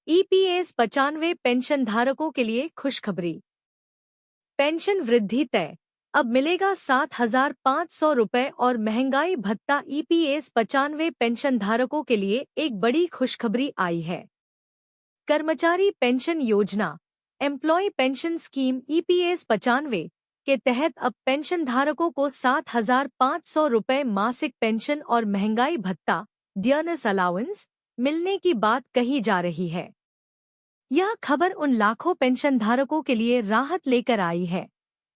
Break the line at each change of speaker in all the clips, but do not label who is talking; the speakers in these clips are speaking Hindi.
ईपीएस 95 पेंशन धारकों के लिए खुशखबरी। पेंशन वृद्धि तय, अब मिलेगा 7,500 रुपए और महंगाई भत्ता। ईपीएस 95 पेंशन धारकों के लिए एक बड़ी खुशखबरी आई है। कर्मचारी पेंशन योजना एम्प्लॉय पेंशन स्कीम ईपीएस 95 के तहत अब पेंशन धारकों को 7,500 रुपए मासिक पेंशन और महंगाई भत्ता डियरनेस अलाउंस मिलने की बात कही जा रही है। यह खबर उन लाखों पेंशन धारकों के लिए राहत लेकर आई है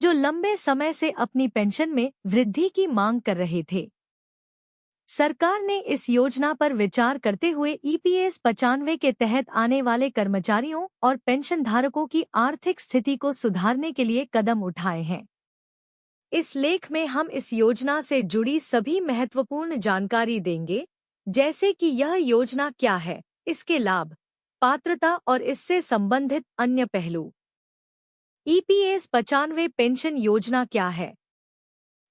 जो लंबे समय से अपनी पेंशन में वृद्धि की मांग कर रहे थे। सरकार ने इस योजना पर विचार करते हुए ईपीएस 95 के तहत आने वाले कर्मचारियों और पेंशन धारकों की आर्थिक स्थिति को सुधारने के लिए कदम उठाए हैं। इस लेख में हम इस योजना से जुड़ी सभी महत्वपूर्ण जानकारी देंगे, जैसे कि यह योजना क्या है, इसके लाभ, पात्रता और इससे संबंधित अन्य पहलू। ईपीएस 95 पेंशन योजना क्या है?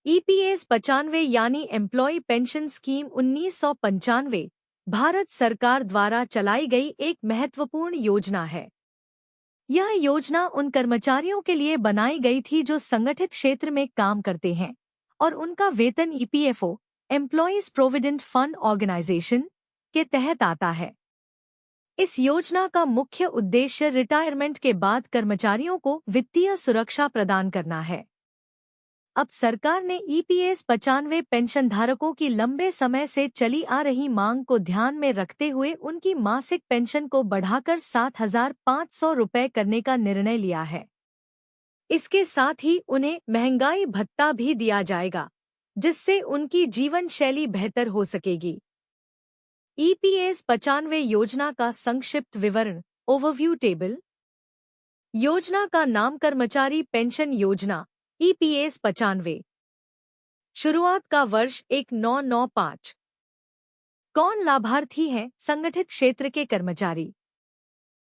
ईपीएस 95 यानी एम्प्लॉय पेंशन स्कीम 1995 भारत सरकार द्वारा चलाई गई एक महत्वपूर्ण योजना है। यह योजना उन कर्मचारियों के लिए बनाई गई थी जो संगठित क्षेत्र में काम करते हैं और उनका वेतन EPFO employees provident fund organisation के तहत आता है। इस योजना का मुख्य उद्देश्य रिटायरमेंट के बाद कर्मचारियों को वित्तीय सुरक्षा प्रदान करना है। अब सरकार ने ईपीएस 95 पेंशन धारकों की लंबे समय से चली आ रही मांग को ध्यान में रखते हुए उनकी मासिक पेंशन को बढ़ाकर 7,500 रुपए करने का निर्णय लिया है। इसके साथ ही उन्हें महंगाई भत्ता भी दिया जाएगा, जिससे उनकी जीवन शैली बेहतर हो सकेगी। ईपीएस 95 योजना का संक्षिप्त विवरण ओवरव्यू टेबल। योजना का नाम कर्मचारी पेंशन योजना ईपीएस 95। शुरुआत का वर्ष 1995। कौन लाभार्थी हैं? संगठित क्षेत्र के कर्मचारी।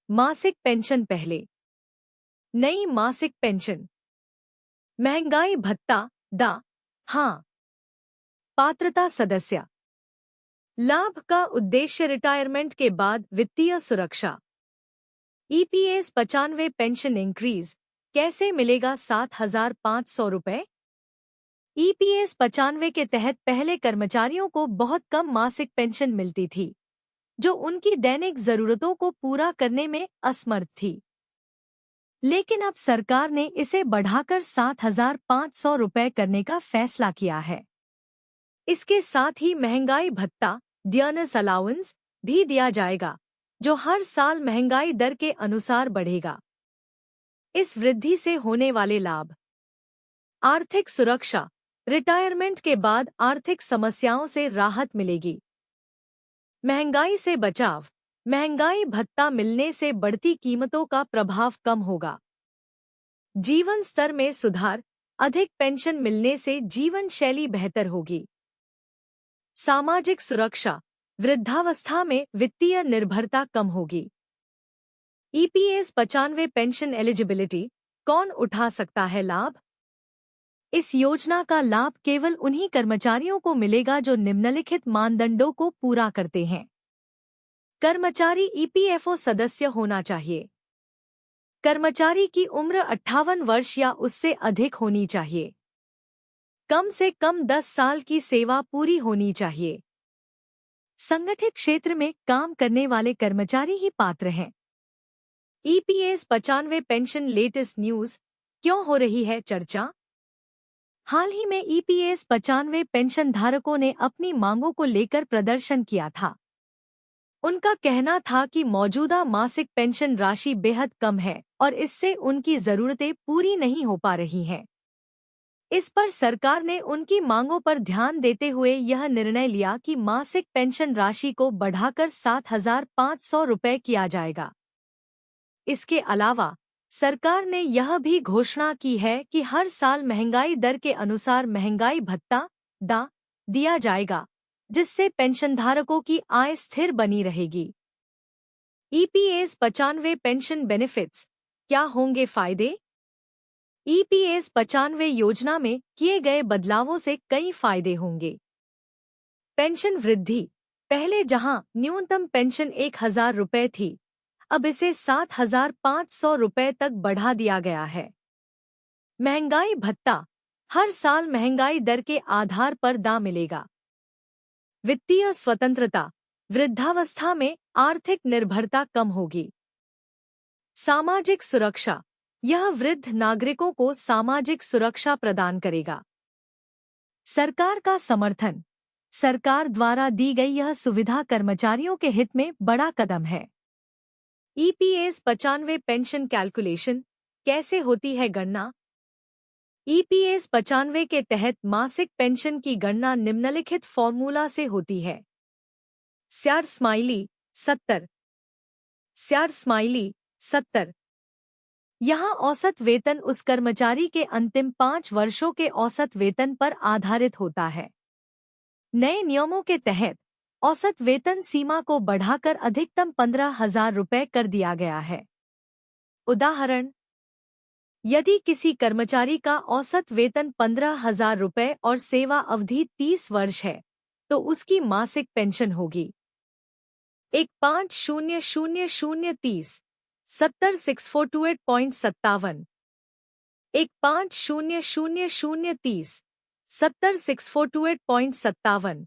मासिक पेंशन पहले, नई मासिक पेंशन, महंगाई भत्ता हाँ। पात्रता सदस्य। लाभ का उद्देश्य रिटायरमेंट के बाद वित्तीय सुरक्षा। ईपीएस 95 पेंशन इंक्रीज कैसे मिलेगा 7,500 रुपए? ईपीएस 95 के तहत पहले कर्मचारियों को बहुत कम मासिक पेंशन मिलती थी, जो उनकी दैनिक जरूरतों को पूरा करने में असमर्थ थी। लेकिन अब सरकार ने इसे बढ़ाकर 7,500 रुपए करने का फैसला किया है। इसके साथ ही महंगाई भत्ता डियरनेस अलाउंस भी दिया जाएगा, जो हर साल महंगाई दर के अनुसार बढ़ेगा। इस वृद्धि से होने वाले लाभ। आर्थिक सुरक्षा, रिटायरमेंट के बाद आर्थिक समस्याओं से राहत मिलेगी। महंगाई से बचाव, महंगाई भत्ता मिलने से बढ़ती कीमतों का प्रभाव कम होगा। जीवन स्तर में सुधार, अधिक पेंशन मिलने से जीवन शैली बेहतर होगी। सामाजिक सुरक्षा, वृद्धावस्था में वित्तीय निर्भरता कम होगी। ईपीएस 95 पेंशन एलिजिबिलिटी, कौन उठा सकता है लाभ? इस योजना का लाभ केवल उन्हीं कर्मचारियों को मिलेगा जो निम्नलिखित मानदंडों को पूरा करते हैं। कर्मचारी ईपीएफओ सदस्य होना चाहिए। कर्मचारी की उम्र 58 वर्ष या उससे अधिक होनी चाहिए। कम से कम 10 साल की सेवा पूरी होनी चाहिए। संगठित क्षेत्र में काम करने वाले कर्मचारी ही पात्र हैं। ईपीएस 95 पेंशन लेटेस्ट न्यूज, क्यों हो रही है चर्चा? हाल ही में ईपीएस 95 पेंशन धारकों ने अपनी मांगों को लेकर प्रदर्शन किया था। उनका कहना था कि मौजूदा मासिक पेंशन राशि बेहद कम है और इससे उनकी जरूरतें पूरी नहीं हो पा रही हैं। इस पर सरकार ने उनकी मांगों पर ध्यान देते हुए यह निर्णय लिया कि मासिक पेंशन राशि को बढ़ाकर 7,500 रुपए किया जाएगा। इसके अलावा सरकार ने यह भी घोषणा की है कि हर साल महंगाई दर के अनुसार महंगाई भत्ता दिया जाएगा, जिससे पेंशनधारकों की आय स्थिर बनी रहेगी। ईपीएस 95 पेंशन बेनिफिट्स, क्या होंगे फायदे? ईपीएस 95 योजना में किए गए बदलावों से कई फायदे होंगे। पेंशन वृद्धि, पहले जहां न्यूनतम पेंशन 1,000 रुपए थी, अब इसे 7,500 रुपये तक बढ़ा दिया गया है। महंगाई भत्ता हर साल महंगाई दर के आधार पर मिलेगा। वित्तीय स्वतंत्रता वृद्धावस्था में आर्थिक निर्भरता कम होगी। सामाजिक सुरक्षा यह वृद्ध नागरिकों को सामाजिक सुरक्षा प्रदान करेगा। सरकार का समर्थन सरकार द्वारा दी गई यह सुविधा कर्मचारियों के हित में बड़ा कदम है। ईपीएस 95 पेंशन कैलकुलेशन कैसे होती है गणना? ईपीएस 95 के तहत मासिक पेंशन की गणना निम्नलिखित फॉर्मूला से होती है। स्यार स्माइली 70 स्यार स्माइली 70। यहाँ औसत वेतन उस कर्मचारी के अंतिम 5 वर्षों के औसत वेतन पर आधारित होता है। नए नियमों के तहत औसत वेतन सीमा को बढ़ाकर अधिकतम 15,000 रुपये कर दिया गया है। उदाहरण, यदि किसी कर्मचारी का औसत वेतन 15,000 रुपये और सेवा अवधि 30 वर्ष है, तो उसकी मासिक पेंशन होगी 1,500,030 70 6428.57 1,500,030 70 6428.57।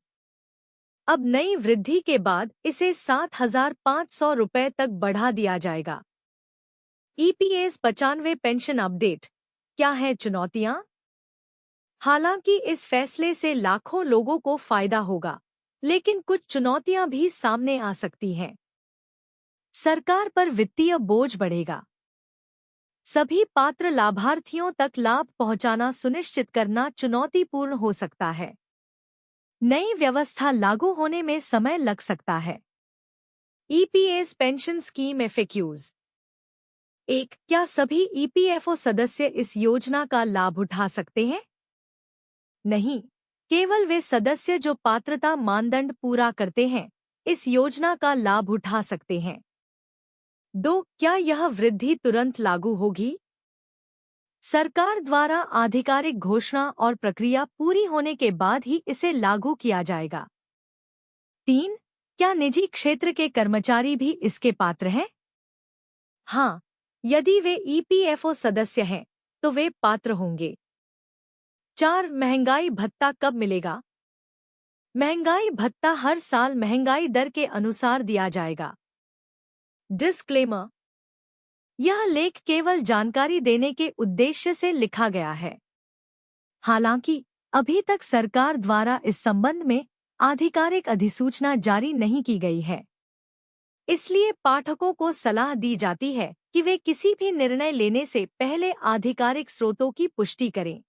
अब नई वृद्धि के बाद इसे 7,500 रुपये तक बढ़ा दिया जाएगा। ईपीएस 95 पेंशन अपडेट क्या है चुनौतियां? हालांकि इस फैसले से लाखों लोगों को फायदा होगा, लेकिन कुछ चुनौतियां भी सामने आ सकती हैं। सरकार पर वित्तीय बोझ बढ़ेगा। सभी पात्र लाभार्थियों तक लाभ पहुंचाना सुनिश्चित करना चुनौतीपूर्ण हो सकता है। नई व्यवस्था लागू होने में समय लग सकता है। EPS pension scheme FAQs 1. क्या सभी ईपीएफओ सदस्य इस योजना का लाभ उठा सकते हैं? नहीं, केवल वे सदस्य जो पात्रता मानदंड पूरा करते हैं इस योजना का लाभ उठा सकते हैं। 2. क्या यह वृद्धि तुरंत लागू होगी? सरकार द्वारा आधिकारिक घोषणा और प्रक्रिया पूरी होने के बाद ही इसे लागू किया जाएगा। 3. क्या निजी क्षेत्र के कर्मचारी भी इसके पात्र हैं? हाँ, यदि वे ईपीएफओ सदस्य हैं तो वे पात्र होंगे। 4. महंगाई भत्ता कब मिलेगा? महंगाई भत्ता हर साल महंगाई दर के अनुसार दिया जाएगा। डिस्क्लेमर: यह लेख केवल जानकारी देने के उद्देश्य से लिखा गया है। हालांकि अभी तक सरकार द्वारा इस संबंध में आधिकारिक अधिसूचना जारी नहीं की गई है। इसलिए पाठकों को सलाह दी जाती है कि वे किसी भी निर्णय लेने से पहले आधिकारिक स्रोतों की पुष्टि करें।